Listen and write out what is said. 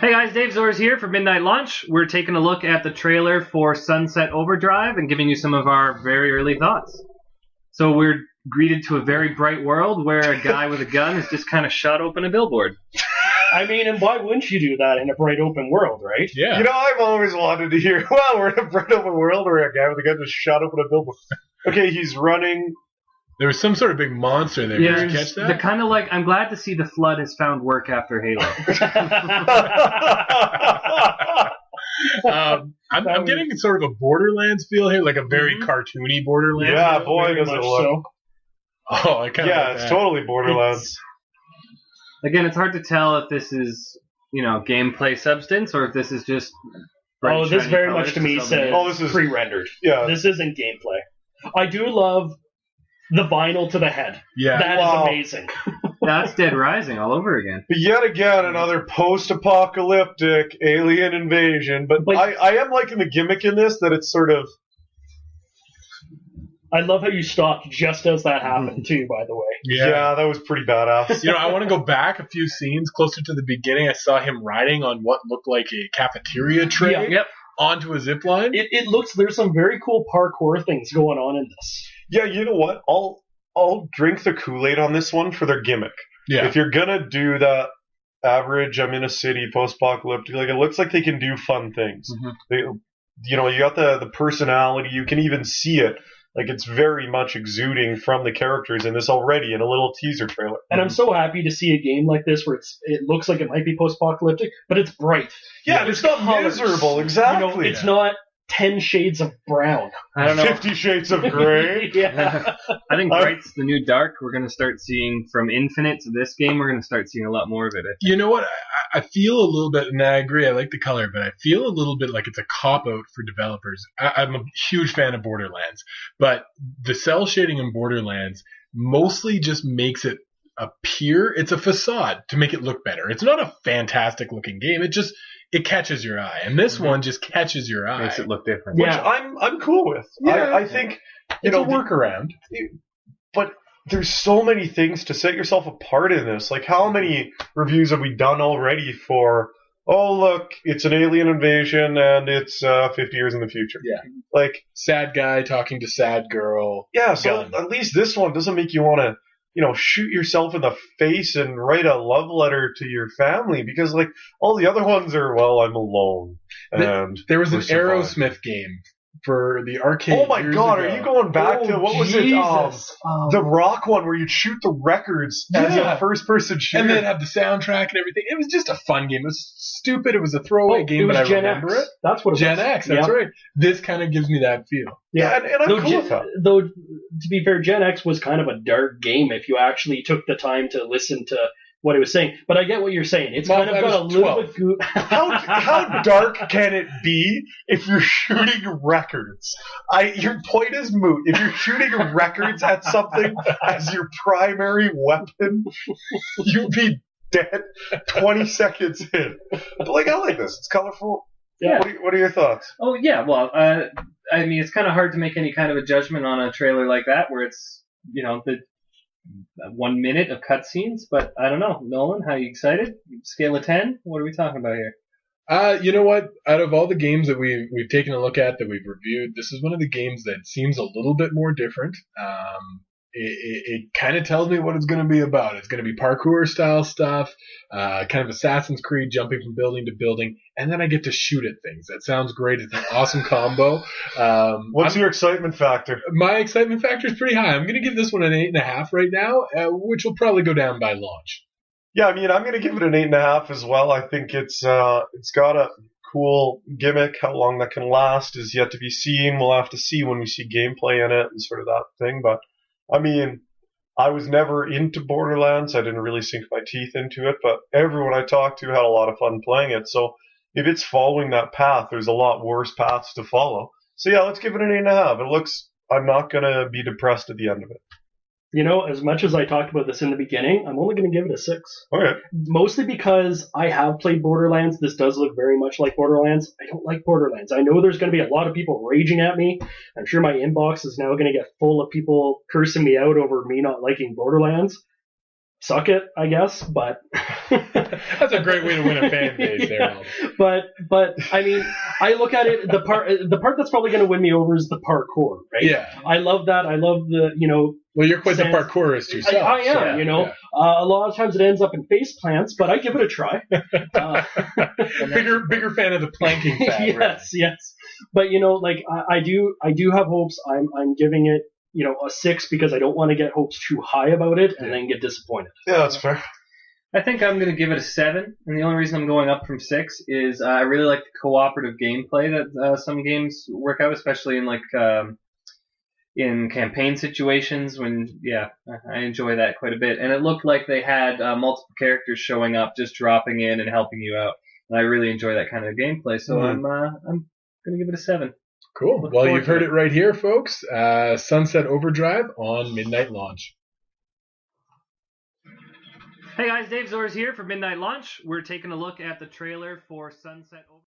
Hey guys, Dave Zors here for Midnight Lunch. We're taking a look at the trailer for Sunset Overdrive and giving you some of our very early thoughts. So we're greeted to a very bright world where a guy with a gun has just kind of shot open a billboard. I mean, and why wouldn't you do that in a bright open world, right? Yeah. You know, I've always wanted to hear, well, we're in a bright open world where a guy with a gun just shot open a billboard. Okay, he's running. There was some sort of big monster there. Did you catch that? They're kind of like, I'm glad to see the Flood has found work after Halo. I'm getting sort of a Borderlands feel here, like a very cartoony Borderlands. Yeah, feel. boy, does it look. So. Oh, I kind of Yeah, it's totally Borderlands. Again, it's hard to tell if this is, gameplay substance or if this is just. Oh, this very much to me says this is pre-rendered. Yeah. This isn't gameplay. I do love the vinyl to the head. Yeah. That is amazing. That's Dead Rising all over again. But yet again, another post-apocalyptic alien invasion. But I am liking the gimmick in this, that it's sort of... I love how you stopped just as that happened, too, by the way. Yeah, that was pretty badass. I want to go back a few scenes closer to the beginning. I saw him riding on what looked like a cafeteria tray onto a zip line. It looks, there's some very cool parkour things going on in this. Yeah, you know what? I'll drink the Kool-Aid on this one for their gimmick. Yeah. If you're gonna do that average, I'm in a city, post-apocalyptic, like it looks like they can do fun things. Mm-hmm. You got the personality. You can even see it. Like, it's very much exuding from the characters in this already in a little teaser trailer. And I'm so happy to see a game like this where it looks like it might be post-apocalyptic, but it's bright. Yeah, it's not miserable, exactly. It's not 10 shades of brown. I don't know. 50 Shades of Grey. Yeah. I think bright's the new dark. We're going to start seeing, from Infinite to this game, we're going to start seeing a lot more of it. You know what? I feel a little bit, and I agree, I like the color, but I feel a little bit like it's a cop-out for developers. I'm a huge fan of Borderlands, but the cell shading in Borderlands mostly just makes it appear, it's a facade to make it look better. It's not a fantastic looking game. It catches your eye, and this one just catches your eye. Makes it look different. Which I'm cool with. Yeah. I think it's a workaround. But there's so many things to set yourself apart in this. Like, how many reviews have we done already for, oh, look, it's an alien invasion and it's 50 years in the future? Yeah. Like, sad guy talking to sad girl. Yeah, so at least this one doesn't make you want to, shoot yourself in the face and write a love letter to your family, because, like, all the other ones are, well, I'm alone. And there was an Aerosmith game for the arcade. Oh my God, are you going back to, what was it? The Rock one where you'd shoot the records as a first-person shooter. And then have the soundtrack and everything. It was just a fun game. It was stupid. It was a throwaway game, but I remember it. That's what it was. Gen X, that's right. This kind of gives me that feel. Yeah, and I'm cool with that. Though, to be fair, Gen X was kind of a dark game if you actually took the time to listen to what it was saying. But I get what you're saying. It's kind of got a little bit... How dark can it be if you're shooting records? Your point is moot. If you're shooting records at something as your primary weapon, you'd be dead 20 seconds in. But, like, I like this. It's colorful. Yeah. What are your thoughts? Oh, yeah. Well, I mean, it's kind of hard to make any kind of a judgment on a trailer like that where it's, the 1 minute of cutscenes, but I don't know. Nolan, how are you excited? Scale of 10? What are we talking about here? You know what? Out of all the games that we've taken a look at, that we've reviewed, this is one of the games that seems a little bit more different. It kind of tells me what it's going to be about. It's going to be parkour style stuff, kind of Assassin's Creed, jumping from building to building, and then I get to shoot at things. That sounds great. It's an awesome combo. What's your excitement factor? My excitement factor is pretty high. I'm going to give this one an 8.5 right now, which will probably go down by launch. Yeah, I mean, I'm going to give it an 8.5 as well. I think it's got a cool gimmick. How long that can last is yet to be seen. We'll have to see when we see gameplay in it and sort of that thing, but I mean, I was never into Borderlands. I didn't really sink my teeth into it, but everyone I talked to had a lot of fun playing it. So if it's following that path, there's a lot worse paths to follow. So yeah, let's give it an 8.5. I'm not going to be depressed at the end of it. As much as I talked about this in the beginning, I'm only going to give it a 6. Okay. Mostly because I have played Borderlands. This does look very much like Borderlands. I don't like Borderlands. I know there's going to be a lot of people raging at me. I'm sure my inbox is now going to get full of people cursing me out over me not liking Borderlands. Suck it, I guess, but... That's a great way to win a fan base, Harold. But I mean, I look at it. The part that's probably going to win me over is the parkour, right? Yeah. I love that. I love the Well, you're quite the Sans- parkourist yourself. I am, so, you know. yeah. A lot of times it ends up in face plants, but I give it a try. Bigger fan of the planking fad. Yes. But like I do have hopes. I'm giving it a 6 because I don't want to get hopes too high about it and then get disappointed. Yeah, that's fair. I think I'm going to give it a 7, and the only reason I'm going up from 6 is I really like the cooperative gameplay that some games work out, especially in in campaign situations when, I enjoy that quite a bit. And it looked like they had multiple characters showing up, just dropping in and helping you out. And I really enjoy that kind of gameplay, so I'm going to give it a 7. Cool. Look Well, forward you've to heard it. it right here, folks. Sunset Overdrive on midnight launch. Hey guys, Dave Zors here for Midnight Launch. We're taking a look at the trailer for Sunset Overdrive.